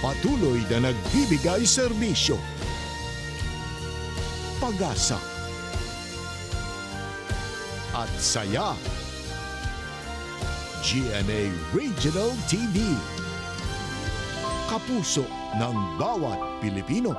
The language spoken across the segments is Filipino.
Patuloy na nagbibigay serbisyo. Pag-asa at saya. GMA Regional TV. Kapuso ng bawat Pilipino.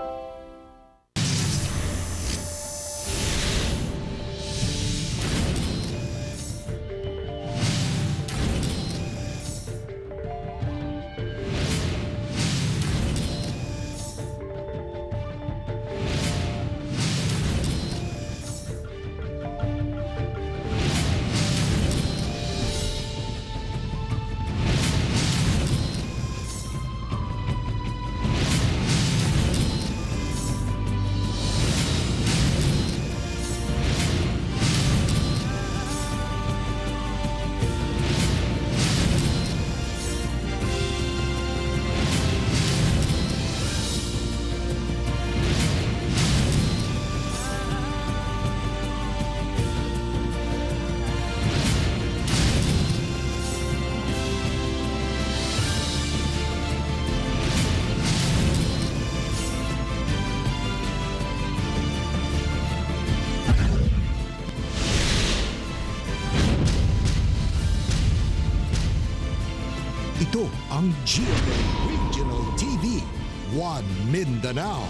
Ito ang GMA Regional TV, One Mindanao.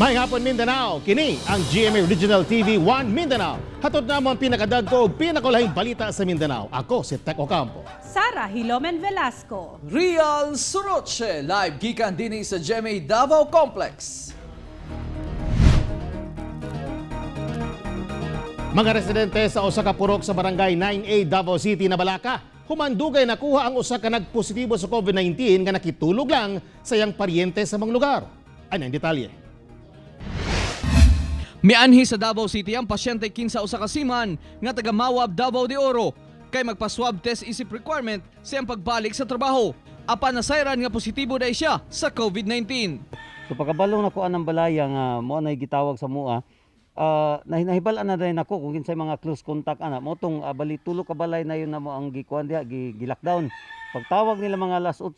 May hapon Mindanao, kini ang GMA Regional TV 1 Mindanao. Hatod namon pinakadagko ug pinakulahing balita sa Mindanao. Ako si Tec Ocampo. Sara Hilomen Velasco. Real Suroche, live gikan din sa GMA Davao Complex. Mga residente sa usa ka purok sa barangay 9A Davao City na Balaka, humandugay nakuha ang usa ka nagpositibo sa COVID-19 nga nakitulog lang sa iyang paryente sa mga lugar. Ano ang detalye? Mianhi sa Davao City ang pasyente kinsa usa ka siman nga taga Mawab, Davao de Oro kay magpa-swab test isip requirement sa iyang pagbalik sa trabaho. Apan nasayran nga positibo dai siya sa COVID-19. So pagkabalong na ko anang balaya nga mo na gitawag sa mua, nahibalan na rin ako kung kinsay mga close contact ana mo tong bali tulo ka balay na yun na mo ang gikuan diha gi-lockdown. Pagtawag nila mga alas 8,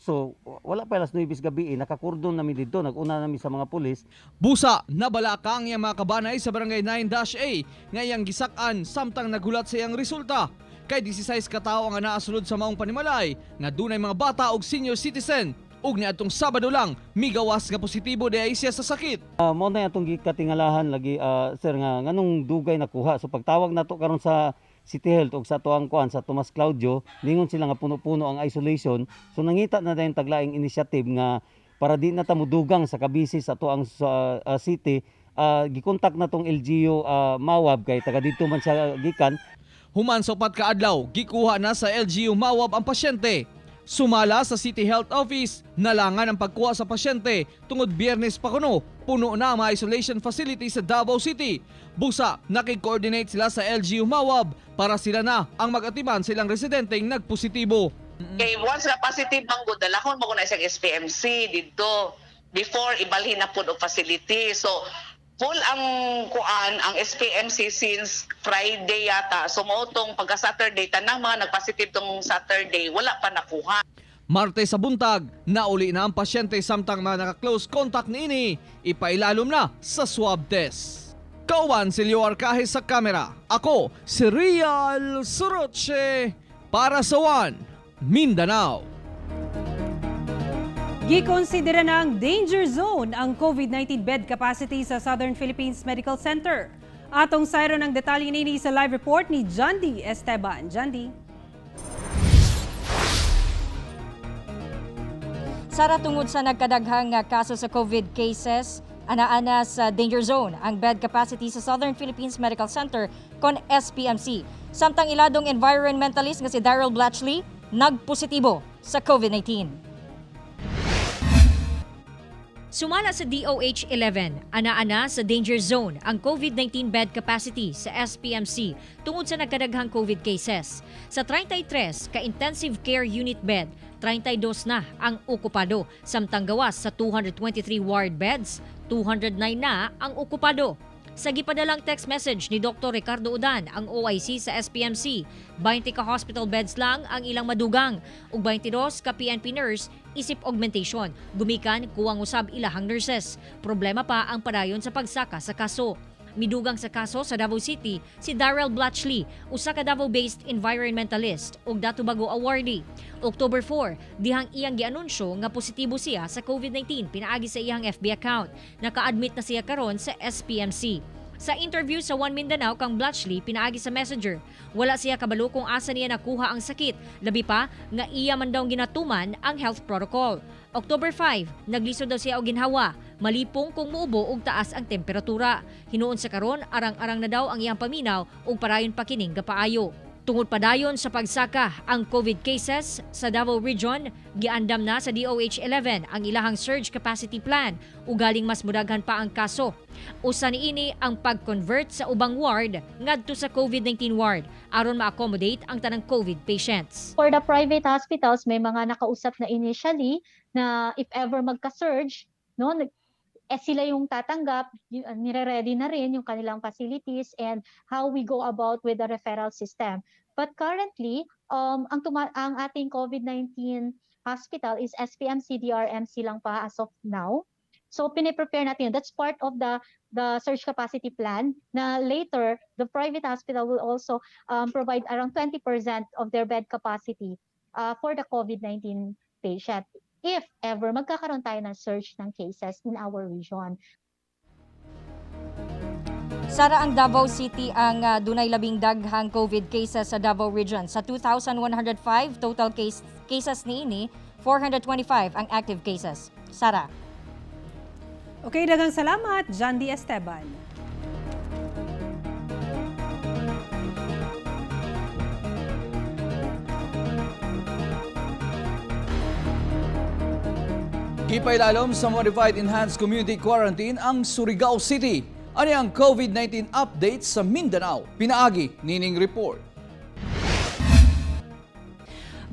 wala pa alas 9 gabi, nakakurdon nami dito, naguna nami sa mga pulis. Busa na Balaka ang iyang mga kabanay sa barangay 9-A nga iyang gisak-an samtang nagulat sa iyang resulta. Kay 16 ka tawo ang naasulod sa maong panimalay nga dunay mga bata ug senior citizen. Ug niadtong Sabado lang, migawas nga positibo diay siya sa sakit. Mo na atong gikatingalahan lagi sir nga nganong dugay nakuha. So pagtawag nato karon sa City Health ug sa tuang kuan sa Tomas Claudio, lingon sila nga puno-puno ang isolation. So nangita na dayon taglaing initiative nga para di na ta mudugang sa kabisi sa tuang city. Gikontak na tong LGU Mawab kay taga dito man siya gikan. Human sa upat ka adlaw, gikuha na sa LGU Mawab ang pasyente. Sumala sa City Health Office, nalangan ang pagkuha sa pasyente tungod Biyernes pa kuno, puno na ang mga isolation facility sa Davao City. Busa, nakikoordinate sila sa LGU Mawab para sila na ang mag-atiman silang residenteng nagpositibo. Okay, once na positive ang good, dalakon mo ko na isang SPMC dito before ibalhin na po og facility. So, full ang kuan ang SPMC since Friday yata. So mautong pagka Saturday tanang mga nagpositive tong Saturday wala pa nakuha. Martes sa buntag, nauli na ang pasyente samtang mga naka-close contact niini, ipailalom na sa swab test. Kauban si Leo Arcaje sa kamera. Ako si Real Suroche para sa One Mindanao. Gikonsidera na ang danger zone ang COVID-19 bed capacity sa Southern Philippines Medical Center. Atong sayro ng detalye nini sa live report ni Jandy Esteban. Jandy. Sara, tungod sa nagkadaghang kaso sa COVID cases, ana-ana sa danger zone ang bed capacity sa Southern Philippines Medical Center kon SPMC. Samtang iladong environmentalist nga si Daryl Blatchley nagpositibo sa COVID-19. Sumala sa DOH-11, ana-ana sa danger zone ang COVID-19 bed capacity sa SPMC tungod sa nagkadaghang COVID cases. Sa 33 ka-intensive care unit bed, 32 na ang okupado, samtang gawas sa 223 ward beds, 209 na ang okupado. Sa gipadalang text message ni Dr. Ricardo Udan, ang OIC sa SPMC, 20 ka hospital beds lang ang ilang madugang ug 22 ka PNP nurse isip augmentation. Gumikan kuwang usab ilahang nurses. Problema pa ang padayon sa pagsaka sa kaso. Midugang sa kaso sa Davao City si Darrell Blatchley, usa ka Davao-based environmentalist ug Dato Bago awardee. October 4, dihang iyang gianunsyo nga positibo siya sa COVID-19 pinaagi sa iyang FB account. Naka-admit na siya karon sa SPMC. Sa interview sa One Mindanao kang Blatchley pinaagi sa Messenger, wala siya kabalo kung asa niya nakuha ang sakit, labi pa nga iya man daw ginatuman ang health protocol. October 5, naglisod daw siya og ginhawa, malipong kung muubo og taas ang temperatura. Hinuon sa karon arang-arang na daw ang iyang paminaw ug parayon pa kining gapaayo. Tungod padayon sa pagsaka ang COVID cases sa Davao Region, giandam na sa DOH-11 ang ilahang surge capacity plan ug galing mas mudaghan pa ang kaso. Usa niini ang pag-convert sa ubang ward ngadto sa COVID-19 ward aron ma-accommodate ang tanang COVID patients. For the private hospitals, may mga nakausap na initially na if ever magka-surge, no, sila yung tatanggap, nire-ready na rin yung kanilang facilities and how we go about with the referral system. But currently, ang ating COVID-19 hospital is SPMC, DRMC lang pa as of now. So piniprepare natin. That's part of the surge capacity plan na later, the private hospital will also provide around 20% of their bed capacity for the COVID-19 patient. If ever magkakaroon tayo ng surge ng cases in our region. Sara, ang Davao City ang dunay labing daghang COVID cases sa Davao Region. Sa 2,105 total cases niini, 425 ang active cases. Sara. Okay, daghang salamat, Jandy Esteban. Ipailalom sa Modified Enhanced Community Quarantine ang Surigao City. Ani ang COVID-19 update sa Mindanao. Pinaagi nining report.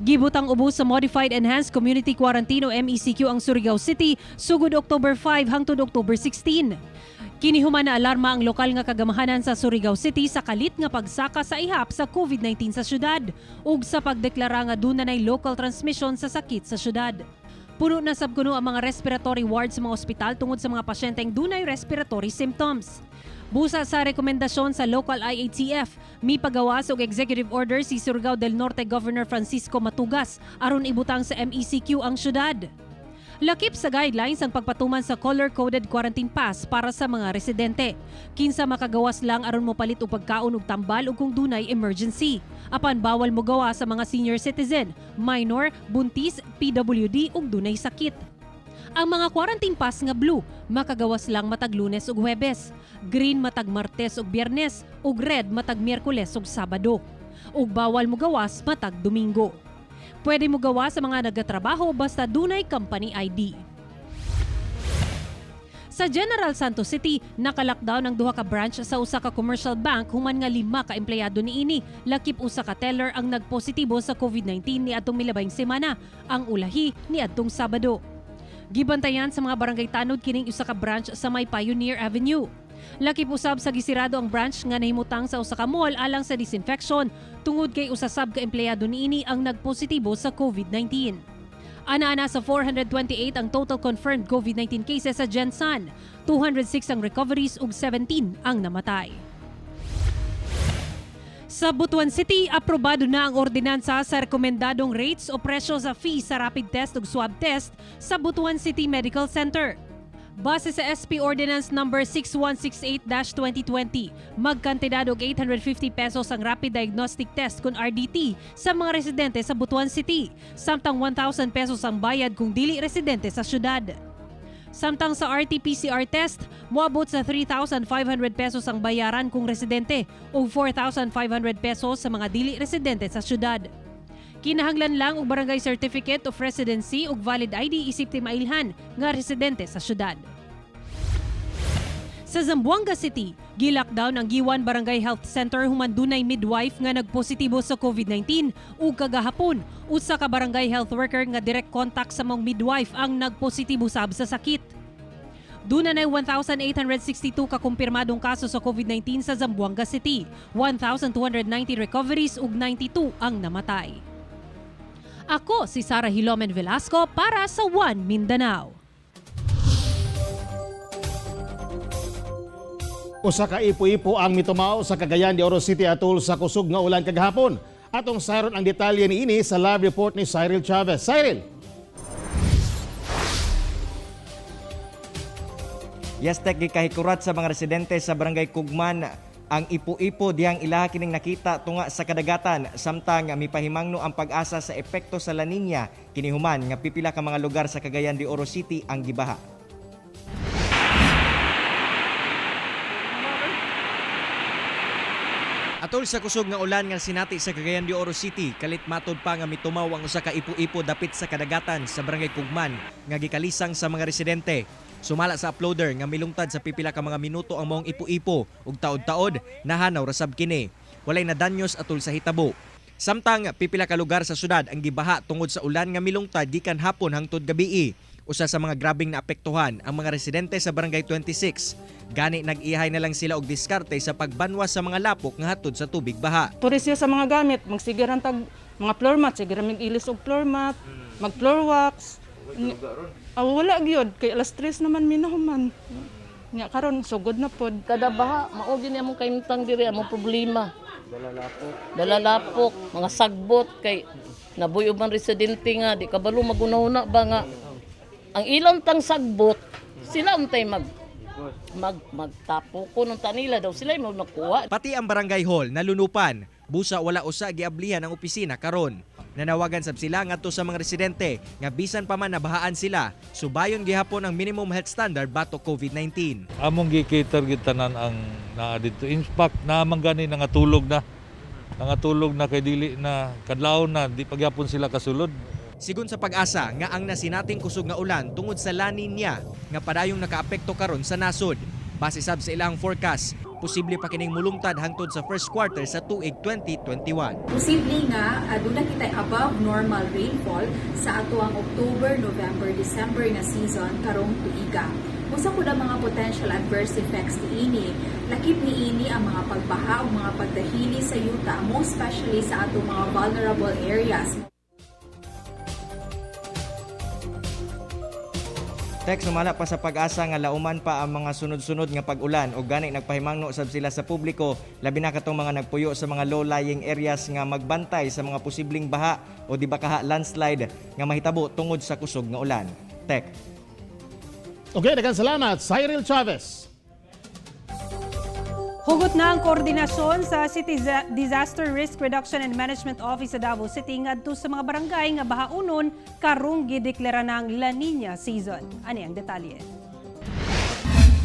Gibutang ubos sa Modified Enhanced Community Quarantine o MECQ ang Surigao City sugod October 5 hangtod October 16. Kinihuman na alarma ang lokal nga kagamahanan sa Surigao City sa kalit nga pagsaka sa ihap sa COVID-19 sa syudad ug sa pagdeklara nga dunay local transmission sa sakit sa syudad. Puno na sabkuno ang mga respiratory ward sa mga ospital tungod sa mga pasyenteng dunay respiratory symptoms. Busa sa rekomendasyon sa local IATF, may pagawas og executive order si Surigao del Norte Governor Francisco Matugas aron ibutang sa MECQ ang syudad. Lakip sa guidelines ang pagpatuman sa color-coded quarantine pass para sa mga residente. Kinsa makagawas lang aron mopalit og pagkaon ug tambal ug kung dunay emergency. Apan bawal mo gawa sa mga senior citizen, minor, buntis, PWD ug dunay sakit. Ang mga quarantine pass nga blue makagawas lang matag Lunes ug Huwebes, green matag Martes ug Biyernes ug red matag Miyerkules ug Sabado. Ug bawal mo gawas matag Domingo. Pwede mo gawa sa mga nagatrabaho basta dunay company ID. Sa General Santos City, naka-lockdown ang duha ka branch sa usa ka commercial bank human nga 5 ka empleyado niini. Lakip usa ka teller ang nagpositibo sa COVID-19 niadtong milabayng semana, ang ulahi niadtong Sabado. Gibantayan sa mga barangay tanod kining usa ka branch sa may Pioneer Avenue. Lakip usab sa gisirado ang branch nga nahimutang sa usa ka mall alang sa disinfection tungod kay usasab ka empleyado niini ang nagpositibo sa COVID-19. Ana-ana sa 428 ang total confirmed COVID-19 cases sa Gensan, 206 ang recoveries ug 17 ang namatay. Sa Butuan City, aprobado na ang ordinansa sa rekomendadong rates o presyo sa fee sa rapid test ug swab test sa Butuan City Medical Center. Base sa SP Ordinance No. 6168-2020, magkantidad og 850 pesos ang rapid diagnostic test kung RDT sa mga residente sa Butuan City, samtang 1,000 pesos ang bayad kung dili residente sa syudad. Samtang sa RT-PCR test, moabot sa 3,500 pesos ang bayaran kung residente o 4,500 pesos sa mga dili residente sa syudad. Kinahanglan lang og barangay certificate of residency ug valid ID isip ti mailhan nga residente sa syudad. Sa Zamboanga City, gi-lockdown ang Giwan Barangay Health Center human dunay midwife nga nagpositibo sa COVID-19 ug kagahapon usa ka barangay health worker nga direct contact sa mga midwife ang nagpositibo sab sa sakit. Duna na 1,862 kakumpirmadong kaso sa COVID-19 sa Zamboanga City. 1,290 recoveries ug 92 ang namatay. Ako si Sara Hilomen Velasco para sa One Mindanao. Usa ka ipo-ipo ang mitumaw sa Cagayan de Oro City atol sa kusog nga ulan kagahapon. Atong sayron ang detalye ni ini sa live report ni Cyril Chavez. Cyril! Yastek gikahikurat sa mga residente sa Barangay Kugman ang ipo-ipo diyang ilaha kining nakita tunga sa kadagatan samtang mipahimangno ang pag-asa sa epekto sa La Nina kinihuman nga pipila ka mga lugar sa Cagayan de Oro City ang gibaha. Atol sa kusog nga ulan nga sinati sa Cagayan de Oro City, kalit matod pa nga mitumaw ang usa ka ipo-ipo dapit sa kadagatan sa Barangay Kugman nga gikalisang sa mga residente. Sumala sa uploader nga milungtad sa pipila ka mga minuto ang maong ipo-ipo ug taod-taod nahanaw rasab kini. Walay na danyos atol sa hitabo. Samtang pipila ka lugar sa syudad ang gibaha tungod sa ulan nga milungtad gikan hapon hangtod gabii. Usa sa mga grabing naapektuhan ang mga residente sa Barangay 26. Gani nag-ihay na lang sila og diskarte sa pagbanwas sa mga lapok nga hatod sa tubig baha. Turis siya sa mga gamit, magsigaran tag mga floor mat, sigaran mag-ilis og floor mat, mag floor wax. Wala gyud kay alas 3 naman minahuman. Nya karon sugod na pod. Kada baha mao gyud among kaimtang diri among problema. Dalalapok, mga sagbot kay nabuy uban residente nga di kabalo magunahuna ba nga ang ilang tang sagbot sila untay magtapo ko ng tanila daw sila mo nakuha. Pati ang barangay hall nalunupan, busa wala usa giablihan ang opisina karon. Nanawagan sab sila ngadto sa mga residente nga bisan pa man nabahaan sila, subayon gihapon ang minimum health standard batok COVID-19. Among gikater gitanan ang naa dito. In fact, naamang gani nangatulog na. Nangatulog na kay dili na kadlaw na di pagyapon sila kasulod. Sigun sa pag-asa nga ang nasinating kusog nga ulan tungod sa La Nina nga padayong nakaapekto karon sa nasod. Base sab sa ilang forecast, posible pa kining mulungtad hangtod sa first quarter sa tuig 2021. Posible nga aduna kitay above normal rainfall sa ato ang October, November, December nga season karong tuiga. Usa ko na mga potential adverse effects niini, lakip niini ang mga pagbaha o mga pagdahili sa yuta, most especially sa ato mga vulnerable areas. Tek sumala pa sa pag-asa nga lauman pa ang mga sunod-sunod nga pag-ulan o gani nagpahimangno sab sila sa publiko labi na katong mga nagpuyo sa mga low-lying areas nga magbantay sa mga posibleng baha o di ba kaha landslide nga mahitabo tungod sa kusog nga ulan. Tek. Okay, daghang salamat, Cyril Chavez. Hugot na ang koordinasyon sa City Disaster Risk Reduction and Management Office sa Davao City ngadto sa mga barangay nga bahaunon karong gideklara ng La Nina season. Ani ang detalye?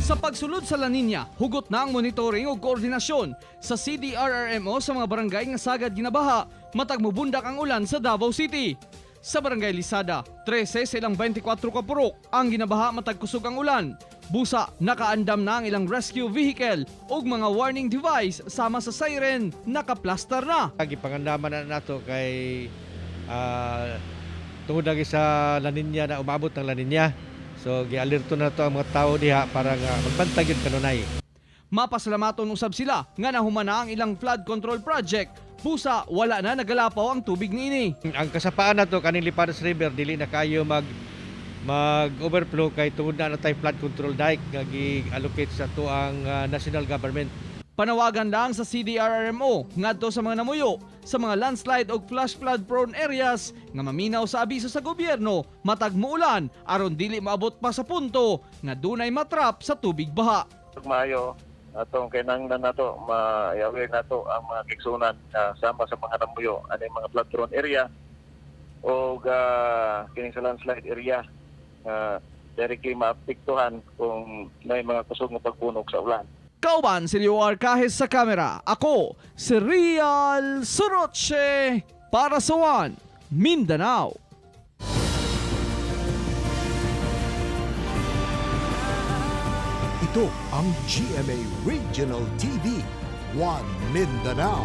Sa pagsulod sa La Nina, hugot na ang monitoring o koordinasyon sa CDRRMO sa mga barangay nga sagad ginabaha matag mubundak ang ulan sa Davao City. Sa Barangay Lisada, 13 sa ilang 24 ka purok ang ginabaha matag kusog ang ulan. Busa, nakaandam na ang ilang rescue vehicle ug mga warning device sama sa siren nakaplastar na. Gipangandaman na nato kay tungod lagi sa La Nina na umabot ng La Nina. So gialerto na to ang mga tao diha para nga magbantay gyud kanunay. Mapasalamaton usab sila nga nahumana ang ilang flood control project. Busa, wala na nagalapaw ang tubig niini. Ang kasapaan na to kaning Liparas River dili na kayo mag-overflow kay tungod na tay flood control dike nga gi-allocate sa tuang national government. Panawagan lang sa CDRRMO ngadto sa mga namuyo sa mga landslide o flash flood prone areas nga maminaw sa abiso sa gobyerno matag muulan aron dili maabot pa sa punto nga dunay matrap sa tubig baha. Maayo atong kinahanglan nato ma-aware nato ang mga kigsunan sama sa mga namuyo ani mga flood prone area o kining sa landslide area directly maapektuhan kung may mga kusog nga pagpunog sa ulan. Kauban si Leo Arcajes sa kamera. Ako, si Rial Soroche para sa One Mindanao. Ito ang GMA Regional TV, One Mindanao.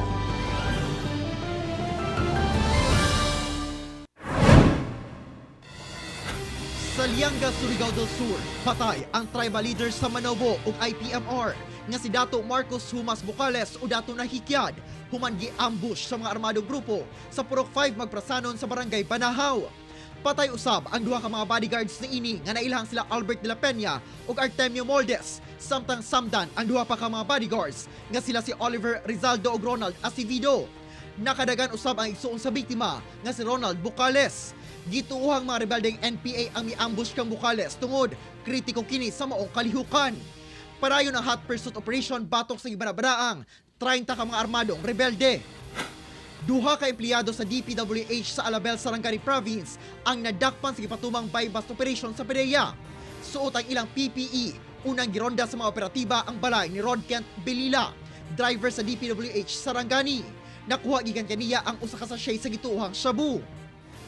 Sa Alianga, Surigao del Sur, patay ang tribal leader sa Manobo ug IPMR nga si Dato Marcos Humas Bucales o Dato Nahikyad human gi-ambush sa mga armadong grupo sa Purok 5 Magprasanon sa Barangay Banahaw. Patay usab ang duha ka mga bodyguards ni ini nga nailhang sila Albert de la Peña ug Artemio Moldes, samtang samdan ang duha pa ka mga bodyguards nga sila si Oliver Rizaldo ug Ronald Acevedo. Nakadagan usab ang igsuon sa biktima nga si Ronald Bucales. Gituuhang mga rebeldeng NPA ang mi-ambush kang Bucales tungod kritiko kini sa maong kalihukan. Parayon ang hot pursuit operation batok sa gibanabaraang 30 ka mga armadong rebelde. Duha ka empleyado sa DPWH sa Alabel, Sarangani Province ang nadakpan sa gipatumang buy-bust operation sa PDEA. Suot ang ilang PPE, unang gironda sa mga operatiba ang balay ni Rod Kent Belila, driver sa DPWH Sarangani. Nakuha gikan kaniya ang usa ka sachet sa gituuhang shabu.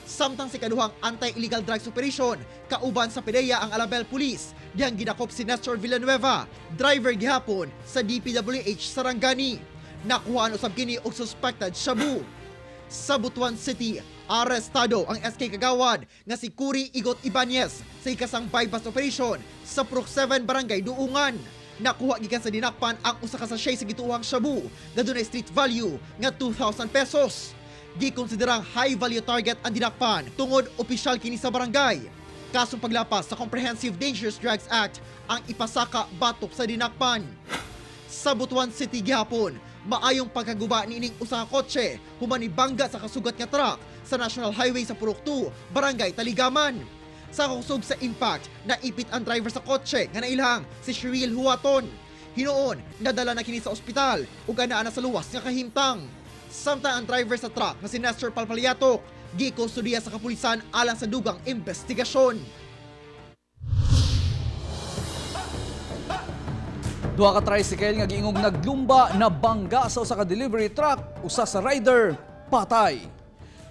Samtang si kaduhang anti-illegal drugs operation, kauban sa PDEA ang Alabel Police, diyang gidakop si Nestor Villanueva, driver gihapon sa DPWH Sarangani. Nakuhaan usab kini og suspected shabu. Sa Butuan City, arestado ang SK Kagawad nga si Curi Igot Ibanez sa ikasang buy-bust operation sa Purok 7 Barangay Duungan. Nakuha gikan sa dinakpan ang usa ka sachet sa gituuhang shabu nga dunay street value nga 2,000 pesos. Gikonsiderang high value target ang dinakpan tungod opisyal kini sa barangay. Kasong paglapas sa Comprehensive Dangerous Drugs Act ang ipasaka batok sa dinakpan. Sa Butuan City gihapon, maayong pagkaguba ni ining usa ka kotse human bangga sa kasugat nga truck sa National Highway sa Purok 2, Barangay Taligaman. Sa kusog sa impact, naipit ang driver sa kotse nga nailhang si Cheryl Huaton. Hinoon, nadala na kini sa ospital ug anaa na sa luwas nga kahimtang. Samtang ang driver sa truck nga si Nestor Palpaliatok gikustudiya sa kapulisan alang sa dugang investigasyon. Duha ka tricycle nga giingog naglumba na bangga sa usa ka delivery truck, usa sa rider patay.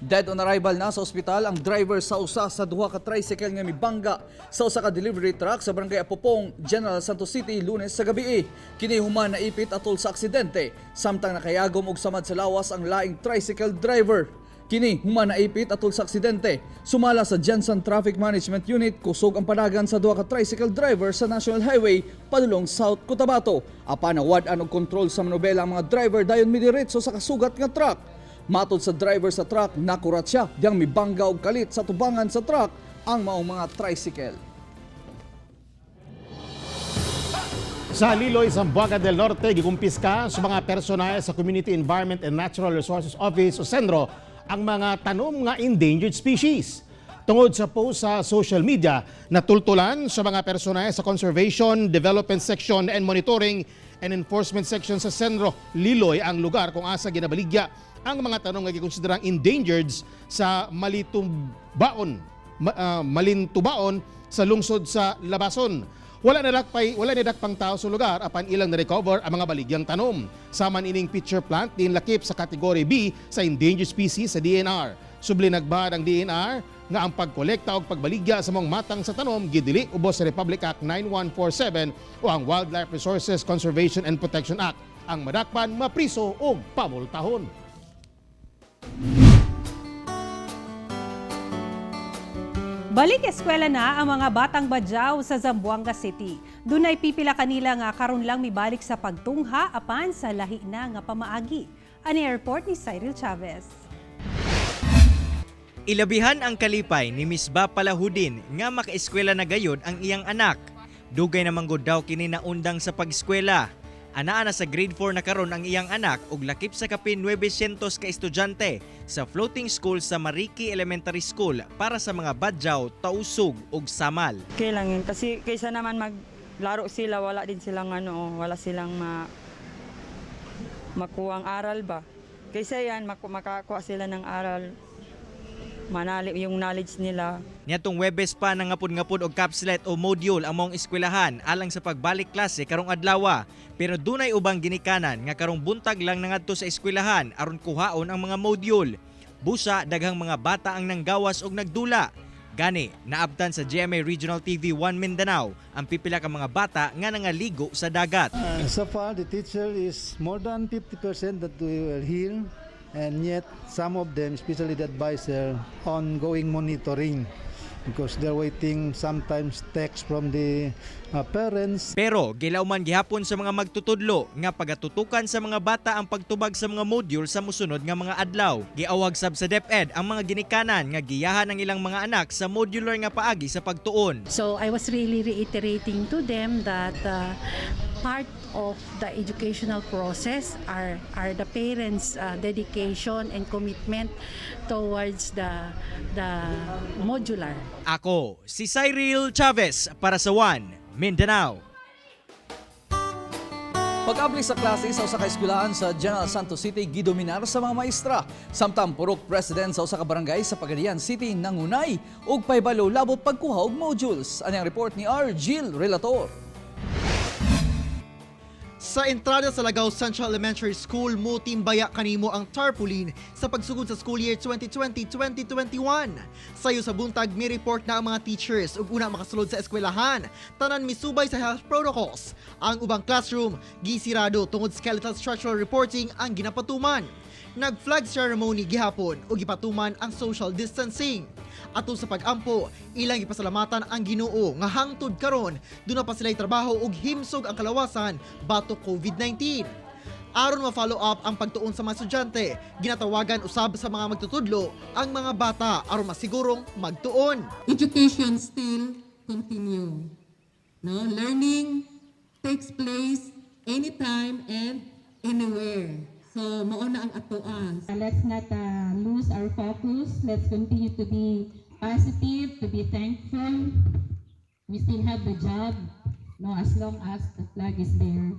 Dead on arrival na sa ospital ang driver sa usa sa duha ka tricycle nga mibangga sa usa ka delivery truck sa Barangay Apopong, General Santos City, Lunes sa gabi. Kini human naipit atol sa aksidente, samtang nakayagom og samad sa lawas ang laing tricycle driver. Kini human naipit atol sa aksidente. Sumala sa Jensen Traffic Management Unit, kusog ang panagan sa duha ka tricycle driver sa National Highway padulong South Cotabato. Apan nawad-an og kontrol sa manobela ang mga driver dayon midiretso sa kasugat nga truck. Matod sa driver sa truck, nakurat siya diyang mibangga og kalit sa tubangan sa truck ang maong mga tricycle. Sa Liloy, Zamboanga del Norte, gikumpiska sa mga personal sa Community Environment and Natural Resources Office o Sendro ang mga tanom nga endangered species. Tungod sa post sa social media, natultulan sa mga personal sa Conservation, Development Section and Monitoring and Enforcement Section sa Sendro, Liloy ang lugar kung asa ginabaligya ang mga tanong nga gikonsiderang endangered sa malintubaon sa lungsod sa Labason. Wala na dakpang tao sa lugar apan ilang na-recover ang mga baligyang tanom. Saman ining pitcher plant din lakip sa kategory B sa endangered species sa DNR. Subli nagbahad ang DNR nga ang pagkolekta o pagbaligya sa mga matang sa tanom gidili ubos sa Republic Act 9147 o ang Wildlife Resources Conservation and Protection Act. Ang madakpan, mapriso o pamultahon. Balik eskwela na ang mga batang badyaw sa Zamboanga City. Dunay pipila kanila nga karon lang mibalik sa pagtungha apan sa lahi na nga pamaagi. Ani report ni Cyril Chavez. Ilabihan ang kalipay ni Miss Ba Palahudin nga makaeskwela na gayod ang iyang anak. Dugay na manggod daw kini naundang sa pag-eskwela. Anaa na sa grade 4 na karon ang iyang anak ug lakip sa kapin 900 ka estudyante sa floating school sa Mariki Elementary School para sa mga badyaw, tausog ug samal. Kailangan kasi kaysa naman maglaro sila, wala din silang wala silang makuwang aral ba. Kaysa yan makakuha sila ng aral, manali yung knowledge nila. Niadtong Webes pa nangapod-ngapod og capslet o module ang mong eskwelahan alang sa pagbalik klase karong adlaw. Pero dunay ubang ginikanan nga karong buntag lang nangadto sa eskwelahan aron kuhaon ang mga module. Busa daghang mga bata ang nanggawas og nagdula. Gani, naabtan sa GMA Regional TV 1 Mindanao ang pipila ka mga bata nga nangaligo sa dagat. So far, the teacher is more than 50% that we will heal, and yet some of them, especially the advisor, ongoing monitoring. because they're waiting sometimes text from the parents. Pero gilaw man gihapon sa mga magtutudlo nga pagatutukan sa mga bata ang pagtubag sa mga module sa musunod nga mga adlaw. Giawag sab sa DepEd ang mga ginikanan nga giyahan ang ilang mga anak sa modular nga paagi sa pagtuon. So I was really reiterating to them that part of the educational process are the parents' dedication and commitment towards the modular. Ako, si Cyril Chavez para sa One Mindanao. Pag-abli sa klase sa usa ka eskwelahan sa General Santos City gidominar sa mga maestra. Samtang purok president sa usa ka barangay sa Pagadian City nangunay og pahibalo labot pagkuha og modules. Ani ang report ni R. Jill Relator. Sa entrada sa Lagaw Central Elementary School, mutimbaya kanimo ang tarpaulin sa pagsugod sa school year 2020-2021. Sayo sa buntag, may report na ang mga teachers ug una makasulod sa eskwelahan. Tanan misubay sa health protocols. Ang ubang classroom, gisirado tungod skeletal structural reporting ang ginapatuman. Nag-flag ceremony gihapon ug gipatuman ang social distancing. Ato sa pag-ampo, ilang ipasalamatan ang Ginoo nga hangtod karon duna pa sila'y trabaho ug himsog ang kalawasan batok COVID-19. Aron ma-follow up ang pagtuon sa mga estudyante, ginatawagan usab sa mga magtutudlo ang mga bata aron masigurong magtuon. Education still continue. No, learning takes place anytime and anywhere. So, mauna ang atuan. Let's not lose our focus. Let's continue to be positive, to be thankful. We still have the job, no, as long as the flag is there.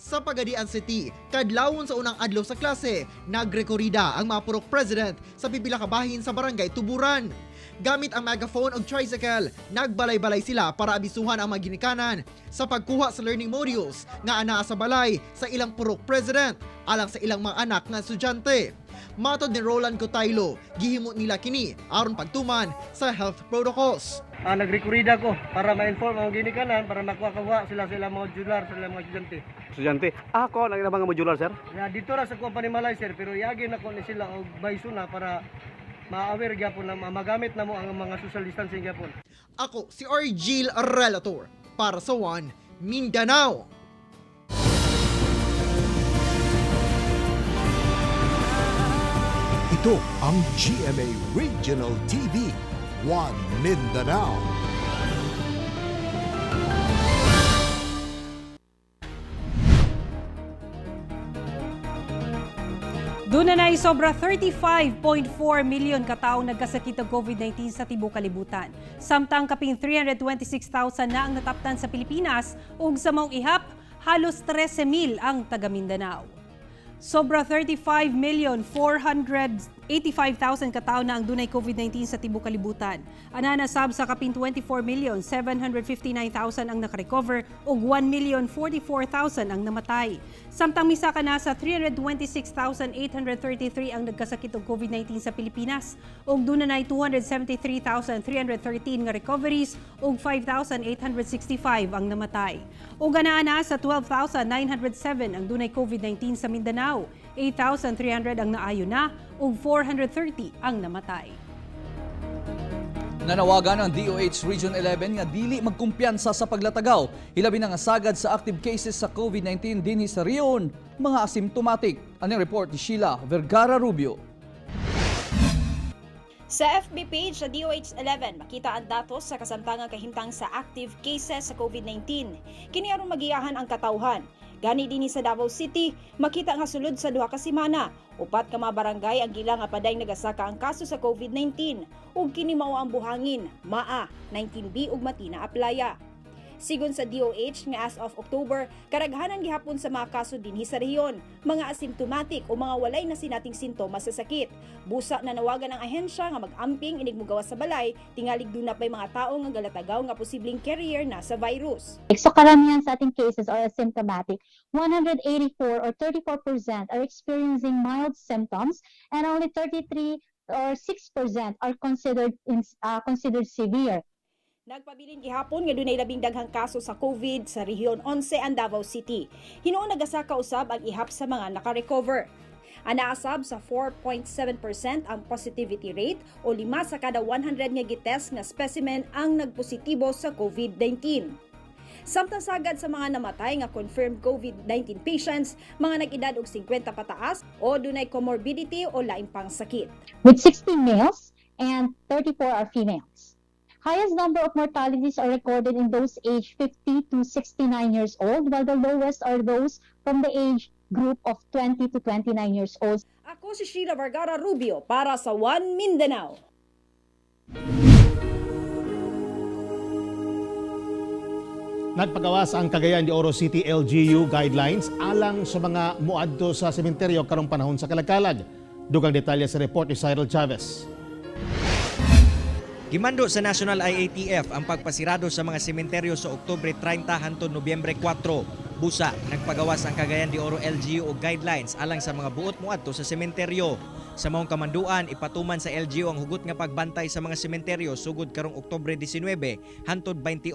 Sa Pagadian City, kadlawon sa unang adlaw sa klase, nagrekorida ang mga purok president sa pipila ka bahin sa barangay Tuburan. Gamit ang megaphone o tricycle, nagbalay-balay sila para abisuhan ang mga ginikanan sa pagkuha sa learning modules nga anaa sa balay sa ilang purok president alang sa ilang mga anak nga estudyante. Matod ni Roland Cotaylo, gihimo nila kini aron pagtuman sa health protocols. Nagrekorida ko para ma-inform ang ginikanan para makuha sila modular sa mga estudyante. Estudyante? Ako na mga modular, sir? Dito ra sa kumpanya Malay, sir, pero yagin ako ni sila og baysuna para ma-aware gyapon na magamit na mo ang mga social distancing gyapon. Ako si R. Jill Relator para sa One Mindanao. Ito ang GMA Regional TV, One Mindanao. Doon na sobra 35.4 milyon kataong nagkasakit ng COVID-19 sa tibuok kalibutan. Samtang kaping 326,000 na ang nataptan sa Pilipinas ug sa maong ihap, halos 13,000 ang taga Mindanao. Sobra 35,485,000 katao na ang dunay COVID-19 sa tibuok kalibutan. Ananasab sa kapin 24,759,000 ang nakarecover ug 1,044,000 ang namatay. Samtang misaka na sa 326,833 ang nagkasakit og COVID-19 sa Pilipinas ug dunay 273,313 nga recoveries ug 5,865 ang namatay. Ug ana sa 12,907 ang dunay COVID-19 sa Mindanao. 8,300 ang naayo na ug 430 ang namatay. Nanawagan ang DOH Region 11 nga dili magkumpiyansa sa paglatagaw, hilabi na nga sagad sa active cases sa COVID-19 dinhi sa riyon, mga asymptomatic. Ano report ni Sheila Vergara Rubio. Sa FB page sa DOH-11, makita ang datos sa kasamtangang kahimtang sa active cases sa COVID-19. Kini aron magiyahan ang katawhan. Gani dinhi sa Davao City, makita nga sulod sa duha ka semana, upat ka mga barangay ang gila nga paday nagasaka ang kaso sa COVID-19 ug kini mao ang buhangin, Maa, 19B ug Matina Aplaya. Sigon sa DOH nga as of October, karaghanan gihapon sa mga kaso dinhi sa rehiyon, mga asymptomatic o mga walay na sinating sintomas sa sakit. Busa na nawagan ang ahensya nga mag-amping inig mogawas sa balay, tingalig duna pay mga tao nga galatagaw nga posibleng carrier na sa virus. So karamihan sa ating cases are asymptomatic. 184 or 34% are experiencing mild symptoms and only 33 or 6% are considered severe. Nagpabilin gihapon nga dunay labing daghang kaso sa COVID sa rehiyon 11 ang Davao City. Hinuon nagasaka usab ang ihap sa mga naka-recover. Anaasab sa 4.7% ang positivity rate o 5 sa kada 100 nga gitest nga specimen ang nagpositibo sa COVID-19. Samtang sagad sa mga namatay nga confirmed COVID-19 patients, mga nag-edad og 50 pataas o dunay comorbidity o laing pang sakit. With 16 males and 34 are females. Highest number of mortalities are recorded in those aged 50 to 69 years old, while the lowest are those from the age group of 20 to 29 years old. Ako si Sheila Vergara Rubio para sa One Mindanao. Nagpagawas ang Cagayan de Oro City LGU guidelines alang sa mga muadto sa sementeryo karong panahon sa kalagkalag. Dugang detalye sa report ni Cyril Chavez. Gimando sa National IATF ang pagpasirado sa mga sementeryo sa Oktubre 30 hangtod Nobyembre 4. Busa, nagpagawas ang Cagayan de Oro LGU og guidelines alang sa mga buot muadto sa sementeryo. Sa maong kamanduan, ipatuman sa LGU ang hugot nga pagbantay sa mga sementeryo sugod karong Oktubre 19 hangtod 28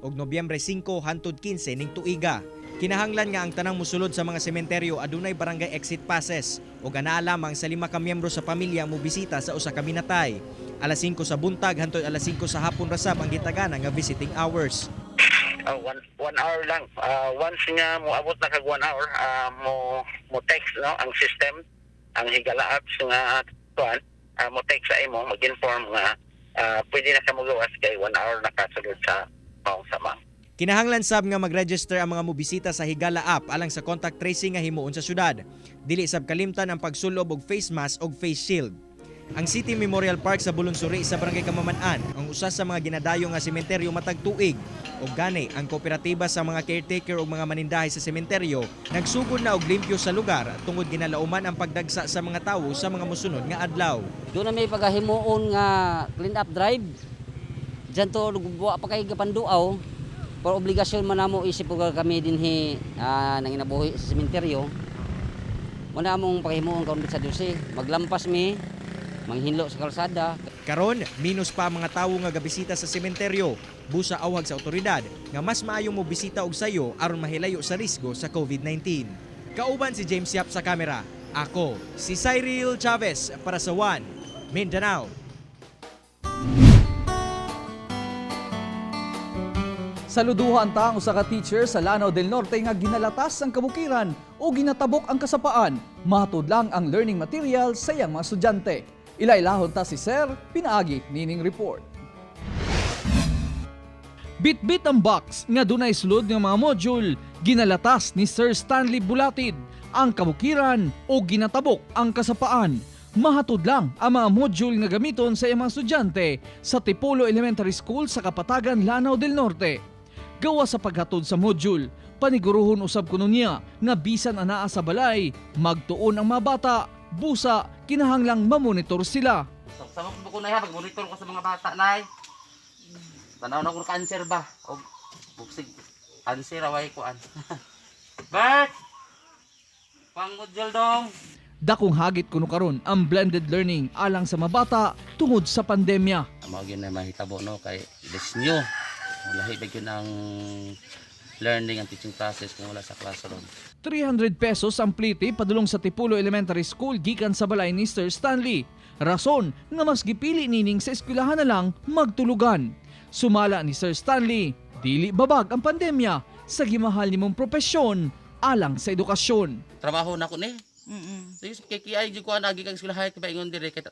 ug Nobyembre 5 hangtod 15 ning tuiga. Kinahanglan nga ang tanang musulod sa mga sementeryo adunay barangay exit passes ug anaa lamang sa 5 ka miyembro sa pamilya ang mobisita sa usa ka minatay. Alas 5 sa buntag hangtod alas 5 sa hapon rasab ang gitagana nga visiting hours. 1 hour lang. Once nga moabot na kag 1 hour, mo text no ang system, ang higala apps nga tuan, mo text sa imo, mag-inform nga pwede na ka mogawas kay 1 hour nakasulod sa maong sama. Kinahanglan sab nga mag-register ang mga mobisita sa Higala app alang sa contact tracing nga himuon sa syudad. Dili sab kalimtan ang pagsulob og face mask og face shield. Ang City Memorial Park sa Bulunsuri sa Barangay Kamaman-an ang usa sa mga ginadayo nga sementeryo matag tuig. Og gani ang kooperatiba sa mga caretaker ug mga manindahay sa sementeryo nagsugod na og limpyo sa lugar tungod ginalauman ang pagdagsa sa mga tawo sa mga mosunod nga adlaw. Doon na may pagahimuon nga clean up drive. Diyan to buwa pa kay gapanduaw. Pero obligasyon man namo isip og kami dinhi nang inabuhi sa sementeryo. Wala among paghimuon karon sa Diyos maglampas mi manghinlo sa kalsada. Karon, minus pa ang mga tawo nga gabisita sa sementeryo. Busa awhag sa otoridad nga mas maayong mo bisita og sayo aron mahilayo sa risgo sa COVID-19. Kauban si James Yap sa kamera. Ako, si Cyril Chavez para sa One Mindanao. Saluduhan ta ang usa ka teacher sa Lanao del Norte nga ginalatas ang kabukiran o ginatabok ang kasapaan. Matud lang ang learning material sa iyang mga estudyante. Ilailahon ta si Sir, pinaagi nining report. Bit-bit ang box nga dunay sulod ng mga module, ginalatas ni Sir Stanley Bulatid ang kabukiran o ginatabok ang kasapaan. Mahatod lang ang mga module nga gamiton sa iyang mga estudyante sa Dipolog Elementary School sa Kapatagan, Lanao del Norte. Gawa sa paghatod sa module, paniguruhon usab kuno niya nga bisan anaa sa balay, magtuon ang mga bata, busa kinahanglang mamonitor sila. Sama ko na pag-monitor ko sa mga bata lay. Tanaw na ko cancer ba? O buksig cancer away ko an. Bert. Pang module dong. Dakong hagit kuno karon ang blended learning alang sa mga bata tungod sa pandemya. Mao gyud na mahitabo no kay this new. Lahi ba yun ang learning and teaching process kung wala sa classroom. 300 pesos ang plite padulong sa Dipolog Elementary School gikan sa balay ni Sir Stanley. Rason nga mas gipili nining sa eskwelahan na lang magtulugan. Sumala ni Sir Stanley, dili babag ang pandemya sa gimahal nimong propesyon alang sa edukasyon. Trabaho na ko ni. So yung kikiyay jud ko agi kang eskwelahan kay ingon dire kay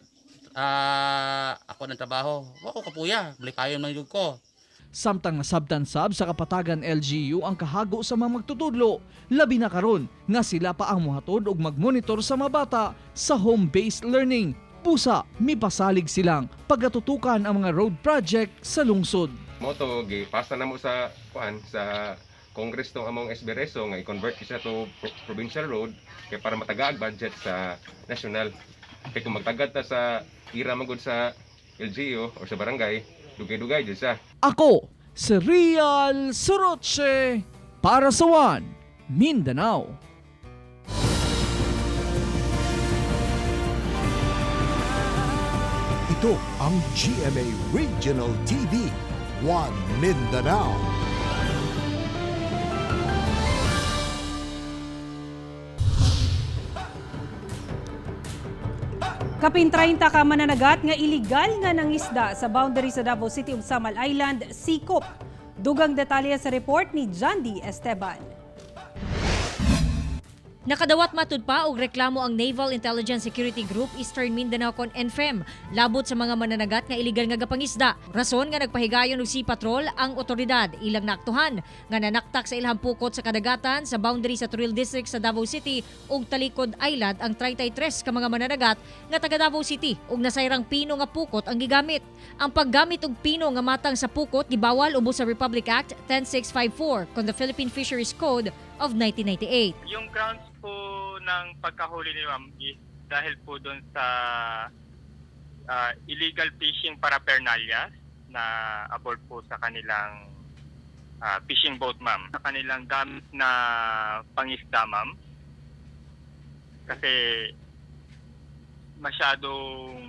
ako nang trabaho. Wa ko kapuya, balik kayo man jud ko. Samtang nasabtan-sab sa Kapatagan LGU ang kahago sa mga magtutudlo, labi na karon nga sila pa ang muhatod og magmonitor sa mga bata sa home-based learning. Pusa, mipasalig silang pagatutukan ang mga road project sa lungsod. Moto gipasa na mo sa sa Congress tong among SBRESO nga i-convert siya to provincial road kay para matagaag budget sa national. Kay kung magtagad ta sa ira magud sa LGU o sa barangay, dugay-dugay jud siya. Ako, si Real Soroche para sa One Mindanao. Ito ang GMA Regional TV, One Mindanao. Kapin 30 ka mananagat nga iligal nga nangisda sa boundary sa Davao City ug Samal Island, sikop. Dugang detalye sa report ni Jandy Esteban. Nakadawat matud pa og reklamo ang Naval Intelligence Security Group Eastern Mindanao kon NFEM labot sa mga mananagat nga iligal nga gapangisda. Rason nga nagpahigayon og Sea Patrol ang otoridad ilang naaktuhan nga nanaktak sa ilhang pukot sa kadagatan sa boundary sa Turil District sa Davao City ug Talikod Island ang 33 ka mga mananagat nga taga Davao City ug nasayrang pino nga pukot ang gigamit. Ang paggamit og pino nga matang sa pukot gibawal ubos sa Republic Act 10654 kon the Philippine Fisheries Code of 1998. Yung grounds po ng pagkahuli ni Ma'am is dahil po doon sa illegal fishing paraphernalia na aboard po sa kanilang fishing boat, Ma'am. Sa kanilang gamit na pangisda, Ma'am. Kasi masyadong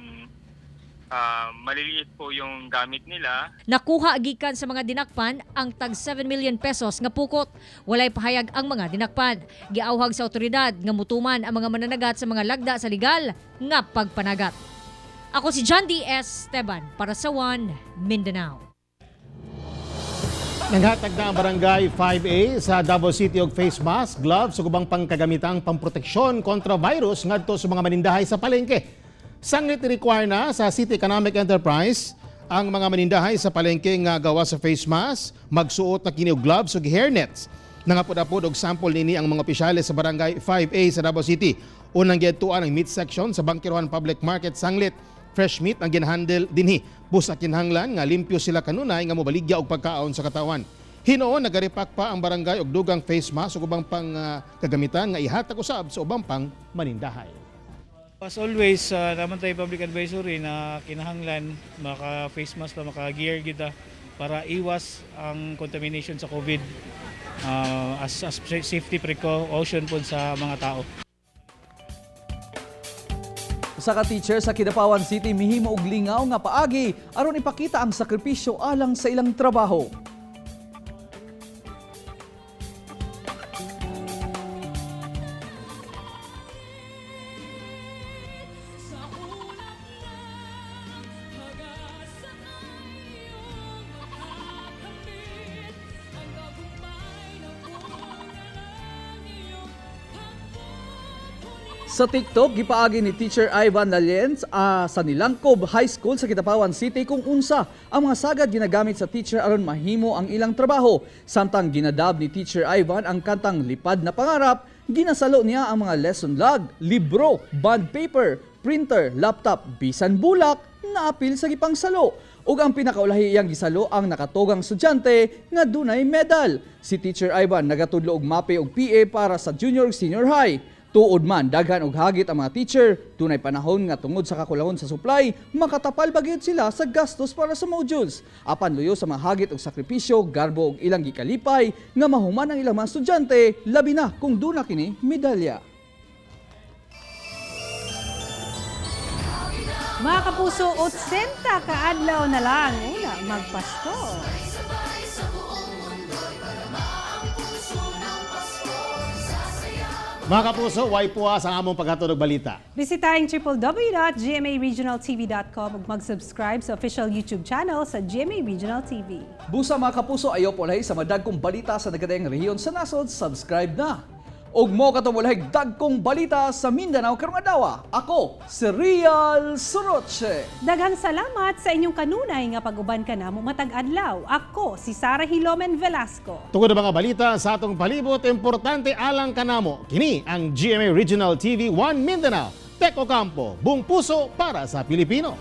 maliliit po yung gamit nila. Nakuha gikan sa mga dinakpan ang tag 7 million pesos nga pukot. Walay pahayag ang mga dinakpan. Giauhag sa otoridad nga mutuman ang mga mananagat sa mga lagda sa legal nga pagpanagat. Ako si John D. Esteban para sa One Mindanao. Nanghatag na ang Barangay 5A sa Davao City og face mask, gloves ug ubang pangkagamitang pamproteksyon kontra virus ngadto sa mga manindahay sa palengke. Sanglit ni-require na sa City Economic Enterprise ang mga manindahay sa palengke nga gawa sa face mask, magsuot na kini og gloves ug hairnets. Nangapod-apod og sample nini ang mga opisyales sa Barangay 5A sa Davao City. Unang giadtuan ang meat section sa Bangkiruan Public Market Sanglit. Fresh meat ang ginhandle dinhi. Busa kinahanglan nga limpyo sila kanunay nga mobaligya og pagkaon sa katawan. Hinoon nagaripak pa ang barangay og dugang face mask ug ubang pang kagamitan nga ihatag usab sa ubang pang manindahay. As always, naman tayo public advisory na kinahanglan maka-face mask na maka-gear kita para iwas ang contamination sa COVID as safety precaution po sa mga tao. Sa ka-teacher sa Kidapawan City mihimo og lingaw nga paagi aron ipakita ang sakripisyo alang sa ilang trabaho. Sa TikTok, gipaagi ni Teacher Ivan Lalienz sa Nilangkob High School sa Kidapawan City kung unsa ang mga sagad ginagamit sa teacher aron mahimo ang ilang trabaho. Samtang ginadab ni Teacher Ivan ang kantang Lipad na Pangarap, ginasalo niya ang mga lesson log, libro, bond paper, printer, laptop, bisan bulak na apil sa gipangsalo. Ug ang pinakaulahi iyang gisalo ang nakatugang estudyante nga dunay medal. Si Teacher Ivan nagatudlo og mape og PA para sa junior ug senior high. Tuod man daghan og hagit ang mga teacher, tunay panahon nga tungod sa kakulawon sa supply, makatapal bagyod sila sa gastos para sa modules. Apan luyo sa mga hagit og sakripisyo, garbo og ilang gikalipay nga mahuman ang ilang mga estudyante, labi na kung duna kini medalya. Mga kapuso, 80 ka adlaw na lang. Una, magpasko. Mga kapuso, way puwa sa among paghatod og balita. Bisitahin www.gmaregionaltv.com ug mag-subscribe sa official YouTube channel sa GMA Regional TV. Busa mga kapuso, ayaw po lahi sa madagkong balita sa nagadayang rehiyon sa nasod, subscribe na. Ug mo katong dagkong balita sa Mindanao karong adlaw. Ako si Real Soroche. Daghang salamat sa inyong kanunay nga pag-uban kanamo matag adlaw. Ako si Sara Hilomen Velasco. Tungod ang mga balita sa atong palibot, importante alang kanamo. Kini ang GMA Regional TV 1 Mindanao. Teko Campo, buong puso para sa Pilipino.